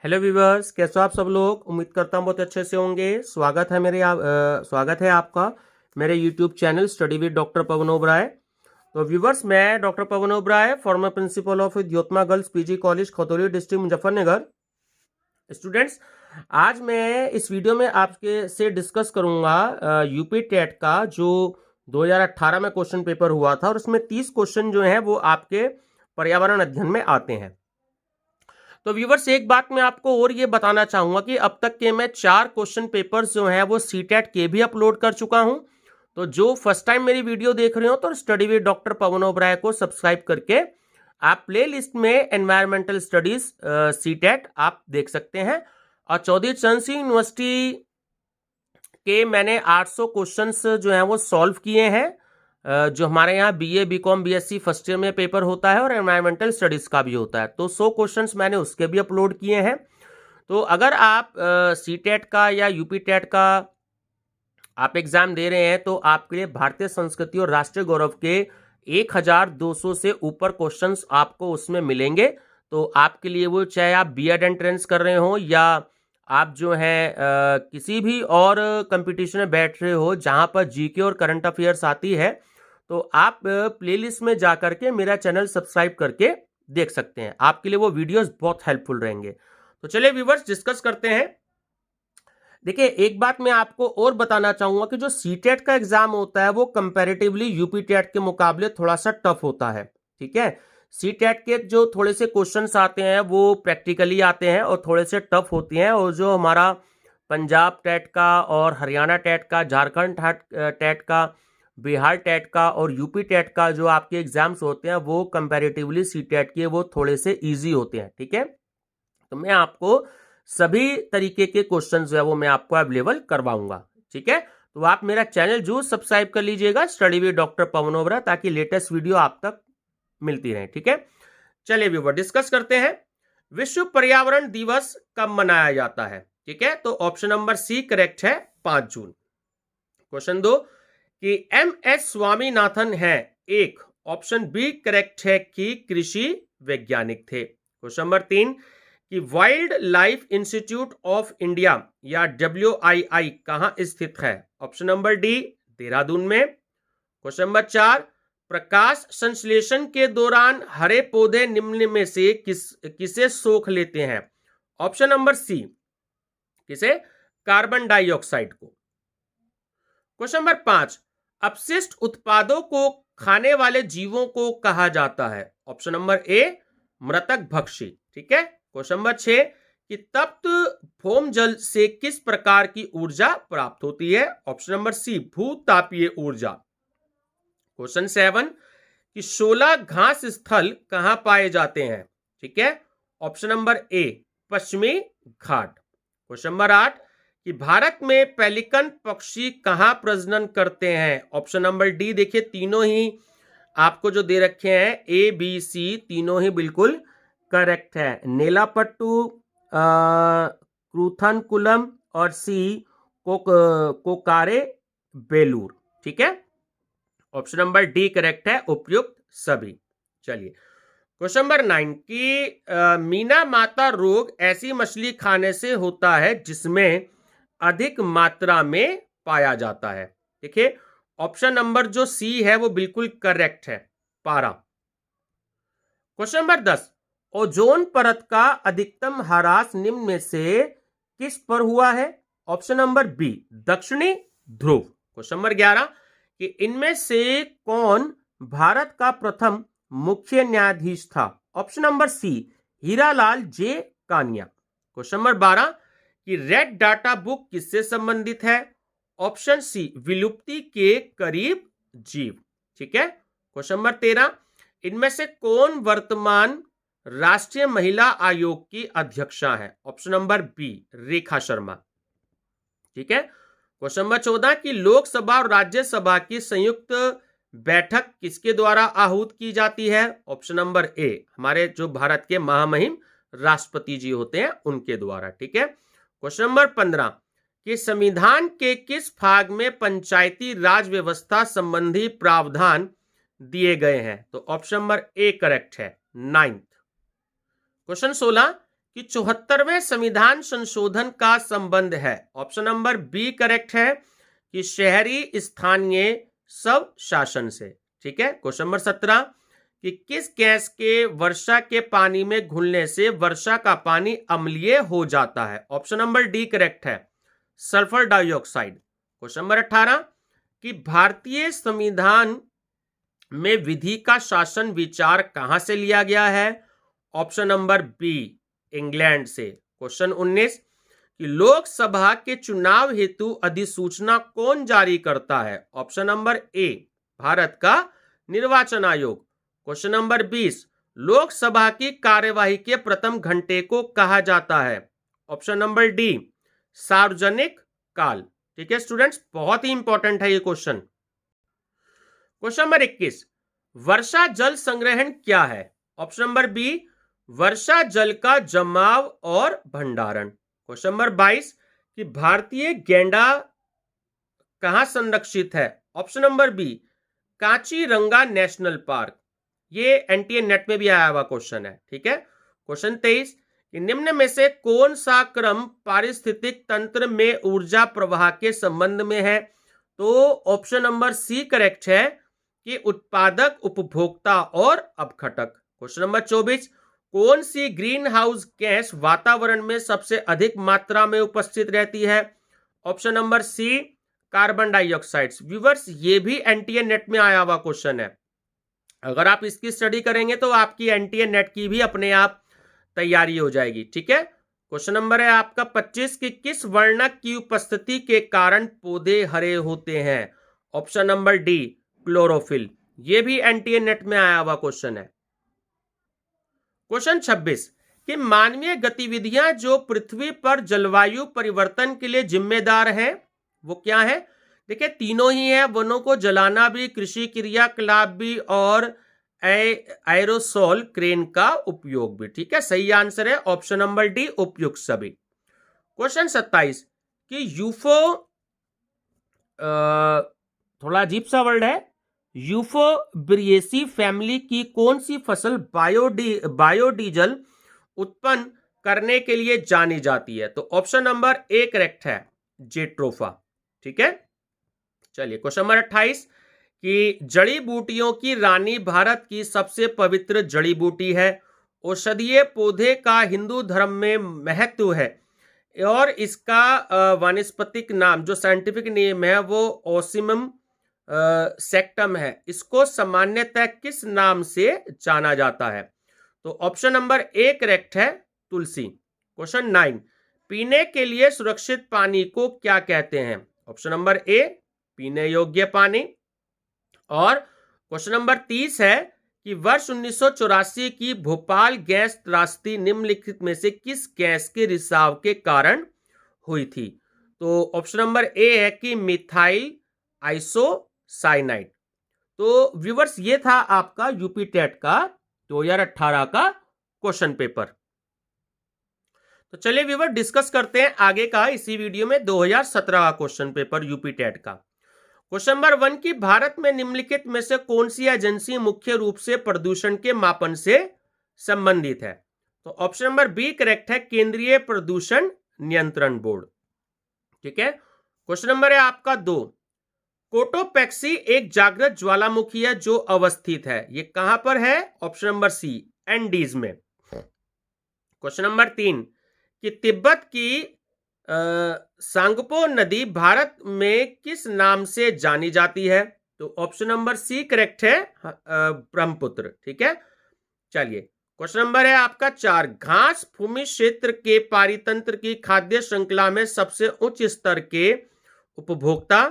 Hello viewers, कैसे हो आप सब लोग। उम्मीद करता हूँ बहुत अच्छे से होंगे। स्वागत है आपका मेरे YouTube channel study with doctor Pawan Oberoi. तो व्यूवर्स, मैं doctor Pawan Oberoi, former principal of द्योतमा girls PG college Khatauli district Muzaffarnagar. Students, आज मैं इस वीडियो में आपके से डिस्कस करूंगा यूपी टेट का जो 2018 में क्वेश्चन पेपर हुआ था, और उसमें 30 क्वेश्चन जो हैं वो आपके पर्यावरण अध्ययन में आते हैं। तो व्यूवर्स, एक बात मैं आपको और ये बताना चाहूंगा कि अब तक के मैं 4 क्वेश्चन पेपर्स जो हैं वो सीटेट के भी अपलोड कर चुका हूं। तो जो फर्स्ट टाइम मेरी वीडियो देख रहे हो तो study with doctor Pawan Oberoi को सब्सक्राइब करके आप प्ले लिस्ट में एनवायरमेंटल स्टडीज सीटेट आप देख सकते हैं। और चौधरी चरण सिंह यूनिवर्सिटी के मैंने 800 क्वेश्चंस जो हैं वो सॉल्व किए हैं, जो हमारे यहाँ BA BCom BSc first year में पेपर होता है और एनवायरमेंटल स्टडीज का भी होता है। तो 100 क्वेश्चंस मैंने उसके भी अपलोड किए हैं। तो अगर आप सीटेट का या यूपी टेट का आप एग्जाम दे रहे हैं तो आपके लिए भारतीय संस्कृति और राष्ट्रीय गौरव के 1200 से ऊपर क्वेश्चंस आपको उसमें मिलेंगे। तो आपके लिए वो, चाहे आप बीएड एंट्रेंस कर रहे हो या आप जो है किसी भी और कंपटीशन में बैठ रहे हो जहां पर जीके और करंट अफेयर्स आती है, तो आप प्लेलिस्ट में जा करके मेरा चैनल सब्सक्राइब करके देख सकते हैं। आपके लिए वो वीडियोस बहुत हेल्पफुल रहेंगे। तो चलिए व्यूवर्स, डिस्कस करते हैं। देखिए, एक बात मैं आपको और बताना चाहूंगा कि जो सीटेट का एग्जाम होता है वो कंपैरेटिवली यूपी टेट के मुकाबले थोड़ा सा टफ होता है। ठीक है, सीटेट के जो थोड़े से क्वेश्चंस आते हैं वो प्रैक्टिकली आते हैं और थोड़े से टफ होते हैं, और जो हमारा पंजाब टेट का और हरियाणा टेट का, झारखंड टेट का, बिहार टेट का और यूपी टेट का जो आपके एग्जाम्स होते हैं वो कंपैरेटिवली सीटेट के वो थोड़े से ईजी होते हैं। ठीक है, तो मैं आपको सभी तरीके के क्वेश्चन जो है वो मैं आपको अवेलेबल करवाऊंगा। ठीक है, तो आप मेरा चैनल जरूर सब्सक्राइब कर लीजिएगा, study with doctor Pawan Oberoi, ताकि लेटेस्ट वीडियो आप तक मिलती रहे। ठीक है, चलिए व्यूवर, डिस्कस करते हैं। विश्व पर्यावरण दिवस कब मनाया जाता है? ठीक है, तो ऑप्शन नंबर सी करेक्ट है, 5 जून। क्वेश्चन 2 कि एमएस स्वामीनाथन है एक, ऑप्शन बी करेक्ट है कि कृषि वैज्ञानिक थे। क्वेश्चन नंबर 3 कि wild life institute of India या WII कहां स्थित है? ऑप्शन नंबर डी देहरादून में। क्वेश्चन नंबर 4 प्रकाश संश्लेषण के दौरान हरे पौधे निम्न में से किसे सोख लेते हैं? ऑप्शन नंबर सी, किसे? कार्बन डाइऑक्साइड को। क्वेश्चन नंबर 5 अपशिष्ट उत्पादों को खाने वाले जीवों को कहा जाता है? ऑप्शन नंबर ए मृतक भक्षी। ठीक है, क्वेश्चन नंबर 6 कि तप्त फोम जल से किस प्रकार की ऊर्जा प्राप्त होती है? ऑप्शन नंबर सी भूतापीय ऊर्जा। क्वेश्चन 7 कि 16 घास स्थल कहां पाए जाते हैं? ठीक है, ऑप्शन नंबर ए पश्चिमी घाट। क्वेश्चन नंबर 8 कि भारत में पेलिकन पक्षी कहां प्रजनन करते हैं? Option number D. देखिए, तीनों ही आपको जो दे रखे हैं ए बी सी, तीनों ही बिल्कुल करेक्ट है। नेलापट्टू, क्रूथनकुलम और सी कोकारे बेलूर। ठीक है, ऑप्शन नंबर डी करेक्ट है, उपयुक्त सभी। चलिए, क्वेश्चन नंबर 9 कि मीना माता रोग ऐसी मछली खाने से होता है जिसमें अधिक मात्रा में पाया जाता है? देखिए, ऑप्शन नंबर जो सी है वो बिल्कुल करेक्ट है, पारा। क्वेश्चन नंबर 10 ओजोन परत का अधिकतम ह्रास निम्न में से किस पर हुआ है? ऑप्शन नंबर बी दक्षिणी ध्रुव। क्वेश्चन नंबर 11 कि इनमें से कौन भारत का प्रथम मुख्य न्यायाधीश था? ऑप्शन नंबर सी हीरालाल जे कानिया। क्वेश्चन नंबर 12 कि रेड डाटा बुक किससे संबंधित है? ऑप्शन सी विलुप्ति के करीब जीव। ठीक है, क्वेश्चन नंबर 13 इनमें से कौन वर्तमान राष्ट्रीय महिला आयोग की अध्यक्षा है? Option number B Rekha Sharma. ठीक है, क्वेश्चन नंबर 14 की लोकसभा और राज्यसभा की संयुक्त बैठक किसके द्वारा आहूत की जाती है? ऑप्शन नंबर ए हमारे जो भारत के महामहिम राष्ट्रपति जी होते हैं उनके द्वारा। ठीक है, क्वेश्चन नंबर 15 कि संविधान के किस भाग में पंचायती राज व्यवस्था संबंधी प्रावधान दिए गए हैं? तो ऑप्शन नंबर ए करेक्ट है, 9th। क्वेश्चन 16 कि 74वें संविधान संशोधन का संबंध है? ऑप्शन नंबर बी करेक्ट है कि शहरी स्थानीय स्व शासन से। ठीक है। क्वेश्चन नंबर 17 कि किस गैस के वर्षा के पानी में घुलने से वर्षा का पानी अम्लीय हो जाता है? ऑप्शन नंबर डी करेक्ट है, सल्फर डाइऑक्साइड। क्वेश्चन नंबर 18 कि भारतीय संविधान में विधि का शासन विचार कहां से लिया गया है? ऑप्शन नंबर बी, इंग्लैंड से। क्वेश्चन 19 कि लोकसभा के चुनाव हेतु अधिसूचना कौन जारी करता है? ऑप्शन नंबर ए, भारत का निर्वाचन आयोग। क्वेश्चन नंबर 20 लोकसभा की कार्यवाही के प्रथम घंटे को कहा जाता है? ऑप्शन नंबर डी, सार्वजनिक काल। ठीक है स्टूडेंट्स, बहुत ही इंपॉर्टेंट है ये क्वेश्चन। क्वेश्चन नंबर 21 वर्षा जल संग्रहण क्या है? ऑप्शन नंबर बी, वर्षा जल का जमाव और भंडारण। क्वेश्चन नंबर 22 कि भारतीय गैंडा कहां संरक्षित है? Option number B, Kaziranga national park. ये एनटीए नेट में भी आया हुआ क्वेश्चन है। ठीक है। क्वेश्चन 23 कि निम्न में से कौन सा क्रम पारिस्थितिक तंत्र में ऊर्जा प्रवाह के संबंध में है? तो ऑप्शन नंबर सी करेक्ट है कि उत्पादक, उपभोक्ता और अपघटक। क्वेश्चन नंबर 24 कौन सी ग्रीन हाउस गैस वातावरण में सबसे अधिक मात्रा में उपस्थित रहती है? Option number C, carbon dioxide. Viewers, ये भी एनटीए नेट में आया हुआ क्वेश्चन है। अगर आप इसकी स्टडी करेंगे तो आपकी एनटीए नेट की भी अपने आप तैयारी हो जाएगी। ठीक है। क्वेश्चन नंबर है आपका 25 कि किस वर्णक की उपस्थिति के कारण पौधे हरे होते हैं? Option number D, chlorophyll. यह भी एनटीए नेट में आया हुआ क्वेश्चन है। क्वेश्चन 26 कि मानवीय गतिविधियां जो पृथ्वी पर जलवायु परिवर्तन के लिए जिम्मेदार हैं वो क्या है? देखिए तीनों ही है, वनों को जलाना भी, कृषि क्रियाकलाप भी और एरोसोल क्रेन का उपयोग भी। ठीक है, सही आंसर है ऑप्शन नंबर डी, उपयुक्त सभी। क्वेश्चन 27 कि यूफो, थोड़ा अजीब सा वर्ड है, यूफोबिरिएसी फैमिली की कौन सी फसल बायोडीजल उत्पन्न करने के लिए जानी जाती है? तो ऑप्शन नंबर ए करेक्ट है, जेट्रोफा। ठीक है। चलिए क्वेश्चन नंबर 28 कि जड़ी बूटियों की रानी भारत की सबसे पवित्र जड़ी बूटी है। औषधीय पौधे का हिंदू धर्म में महत्व है और इसका वानस्पतिक नाम, जो साइंटिफिक नेम है, वो ओसिमम सेक्टम है। इसको सामान्यतः किस नाम से जाना जाता है? तो ऑप्शन नंबर ए करेक्ट है, तुलसी। क्वेश्चन 9 पीने के लिए सुरक्षित पानी को क्या कहते हैं? ऑप्शन नंबर ए, पीने योग्य पानी। और क्वेश्चन नंबर 30 है कि वर्ष 1984 की भोपाल गैस त्रासदी निम्नलिखित में से किस गैस के रिसाव के कारण हुई थी? तो ऑप्शन नंबर ए है कि मिथाइल आइसोसाइनाइड। तो व्यूअर्स, ये था आपका यूपी टेट का 2018 का क्वेश्चन पेपर। तो चलिए व्यूअर डिस्कस करते हैं आगे का इसी वीडियो में 2017 का क्वेश्चन पेपर यूपी टेट का। क्वेश्चन नंबर 1 की भारत में निम्नलिखित में से कौन सी एजेंसी मुख्य रूप से प्रदूषण के मापन से संबंधित है? तो ऑप्शन नंबर बी करेक्ट है, केंद्रीय प्रदूषण नियंत्रण बोर्ड। ठीक है। क्वेश्चन नंबर है आपका 2 कोटोपैक्सी एक जागृत ज्वालामुखी है जो अवस्थित है, ये कहां पर है? ऑप्शन नंबर सी, एंडीज में। क्वेश्चन नंबर 3 कि तिब्बत की सांगपो नदी भारत में किस नाम से जानी जाती है? तो ऑप्शन नंबर सी करेक्ट है, ब्रह्मपुत्र। ठीक है। चलिए क्वेश्चन नंबर है आपका 4 घास भूमि क्षेत्र के पारितंत्र की खाद्य श्रृंखला में सबसे उच्च स्तर के उपभोक्ता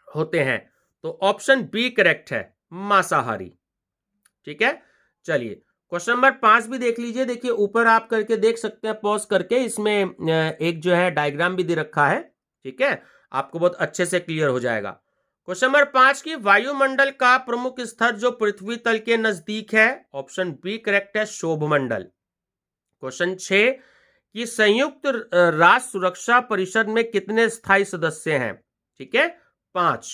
होते हैं। तो ऑप्शन बी करेक्ट है, मांसाहारी। ठीक है। चलिए क्वेश्चन नंबर 5 भी देख लीजिए। देखिए ऊपर आप करके देख सकते हैं पॉज करके, इसमें एक जो है डायग्राम भी दे रखा है। ठीक है, आपको बहुत अच्छे से क्लियर हो जाएगा। क्वेश्चन नंबर 5 की वायुमंडल का प्रमुख स्तर जो पृथ्वी तल के नजदीक है? ऑप्शन बी करेक्ट है, क्षोभ मंडल। क्वेश्चन 6 की संयुक्त राष्ट्र सुरक्षा परिषद में कितने स्थायी सदस्य हैं? ठीक है, 5।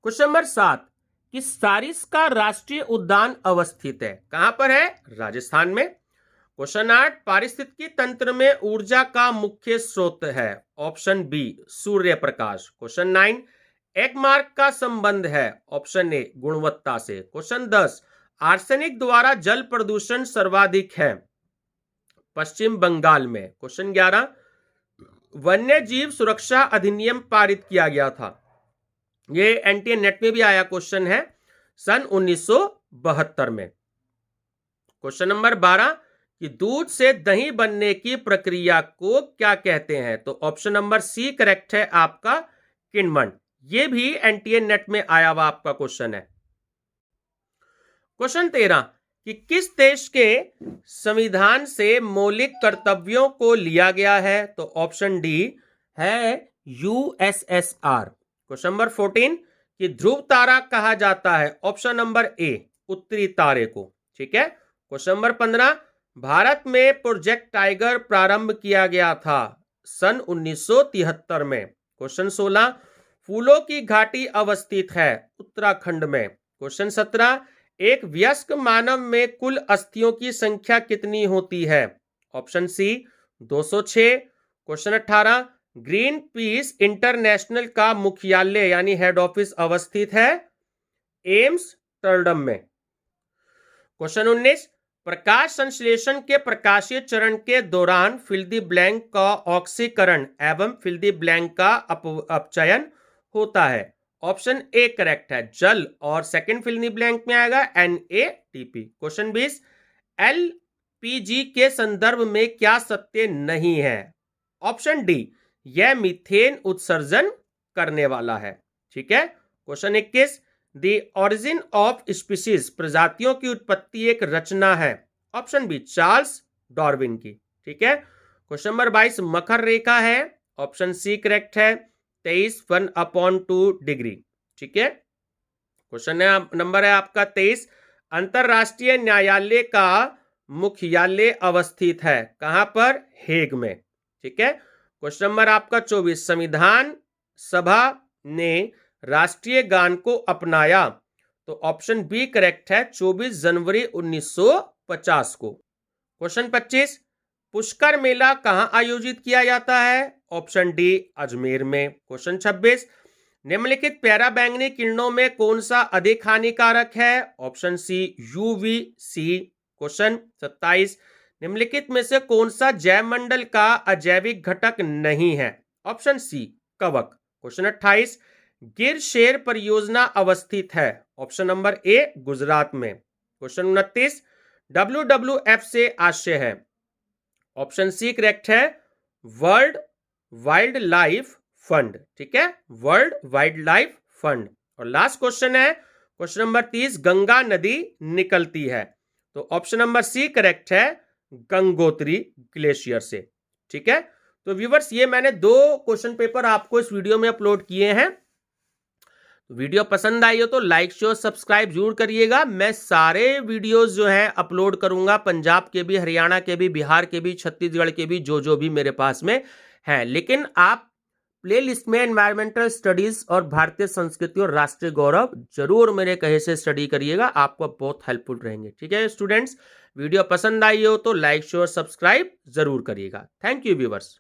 क्वेश्चन नंबर 7 कि सारिस का राष्ट्रीय उद्यान अवस्थित है, कहां पर है? राजस्थान में। क्वेश्चन 8, पारिस्थितिकी तंत्र में ऊर्जा का मुख्य स्रोत है। Option B Surya Prakash. Question 9, एक मार्क का संबंध है। ऑप्शन ए गुणवत्ता से। क्वेश्चन 10, आर्सेनिक द्वारा जल प्रदूषण सर्वाधिक है पश्चिम बंगाल में। क्वेश्चन 11, वन्य जीव सुरक्षा अधिनियम पारित किया गया था। ये एनटीए नेट में भी आया क्वेश्चन है सन 1972 में। क्वेश्चन नंबर 12, कि दूध से दही बनने की प्रक्रिया को क्या कहते हैं। तो ऑप्शन नंबर सी करेक्ट है आपका, किण्वन। ये भी एनटीए नेट में आया हुआ आपका क्वेश्चन है। क्वेश्चन 13, कि किस देश के संविधान से मौलिक कर्तव्यों को लिया गया है। तो ऑप्शन डी है यूएसएसआर। क्वेश्चन नंबर 14, कि ध्रुव तारा कहा जाता है। ऑप्शन नंबर ए उत्तरी तारे को। ठीक है। क्वेश्चन नंबर 15, भारत में प्रोजेक्ट टाइगर प्रारंभ किया गया था सन 1973 में। क्वेश्चन 16, फूलों की घाटी अवस्थित है उत्तराखंड में। क्वेश्चन 17, एक वयस्क मानव में कुल अस्थियों की संख्या कितनी होती है। Option C 206। Question 18, Greenpeace International का मुख्यालय यानी हेड ऑफिस अवस्थित है एम्स्टर्डम में। क्वेश्चन 19, प्रकाश संश्लेषण के प्रकाशीय चरण के दौरान फिल द ब्लैंक का ऑक्सीकरण एवं फिल द ब्लैंक का अपचयन होता है। ऑप्शन ए करेक्ट है, जल। और सेकंड फिल द ब्लैंक में आएगा NATP। क्वेश्चन 20, LPG के संदर्भ में क्या सत्य नहीं है। ऑप्शन डी, यह मीथेन उत्सर्जन करने वाला है। ठीक है। Question 21, the origin of species प्रजातियों की उत्पत्ति एक रचना है। ऑप्शन बी चार्ल्स डार्विन की। ठीक है। क्वेश्चन नंबर 22, मकर रेखा है। ऑप्शन सी करेक्ट है, 23 1/2 डिग्री। ठीक है। क्वेश्चन नंबर है आपका 23, अंतरराष्ट्रीय न्यायालय का मुख्यालय अवस्थित है कहां पर, हेग में। ठीक है। क्वेश्चन नंबर आपका 24, संविधान सभा ने राष्ट्रीय गान को अपनाया। तो ऑप्शन बी करेक्ट है, 24 जनवरी 1950 को। क्वेश्चन 25, पुष्कर मेला कहां आयोजित किया जाता है। ऑप्शन डी अजमेर में। क्वेश्चन 26, निम्नलिखित पराबैंगनी किरणों में कौन सा अधिक हानिकारक है। ऑप्शन सी UVC। क्वेश्चन 27, निम्नलिखित में से कौन सा जैवमंडल का अजैविक घटक नहीं है। ऑप्शन सी कवक। क्वेश्चन 28, गिर शेर परियोजना अवस्थित है। ऑप्शन नंबर ए गुजरात में। क्वेश्चन 29, WWF से आशय है। ऑप्शन सी करेक्ट है, वर्ल्ड वाइल्ड लाइफ फंड। ठीक है, वर्ल्ड वाइल्ड लाइफ फंड। और लास्ट क्वेश्चन है क्वेश्चन नंबर 30, गंगा नदी निकलती है। तो ऑप्शन नंबर सी करेक्ट है, गंगोत्री ग्लेशियर से। ठीक है। तो व्यूवर्स, ये मैंने 2 क्वेश्चन पेपर आपको इस वीडियो में अपलोड किए हैं। वीडियो पसंद आई हो तो लाइक शेयर सब्सक्राइब जरूर करिएगा। मैं सारे वीडियोस जो हैं अपलोड करूंगा, पंजाब के भी, हरियाणा के भी, बिहार के भी, छत्तीसगढ़ के भी, जो भी मेरे पास में हैं। लेकिन आप प्लेलिस्ट में एनवायरमेंटल स्टडीज और भारतीय संस्कृति और राष्ट्रीय गौरव जरूर मेरे कहे से स्टडी करिएगा, आपको बहुत हेल्पफुल रहेंगे। ठीक है स्टूडेंट्स, वीडियो पसंद आई हो तो लाइक शेयर सब्सक्राइब जरूर करिएगा। Thank you viewers.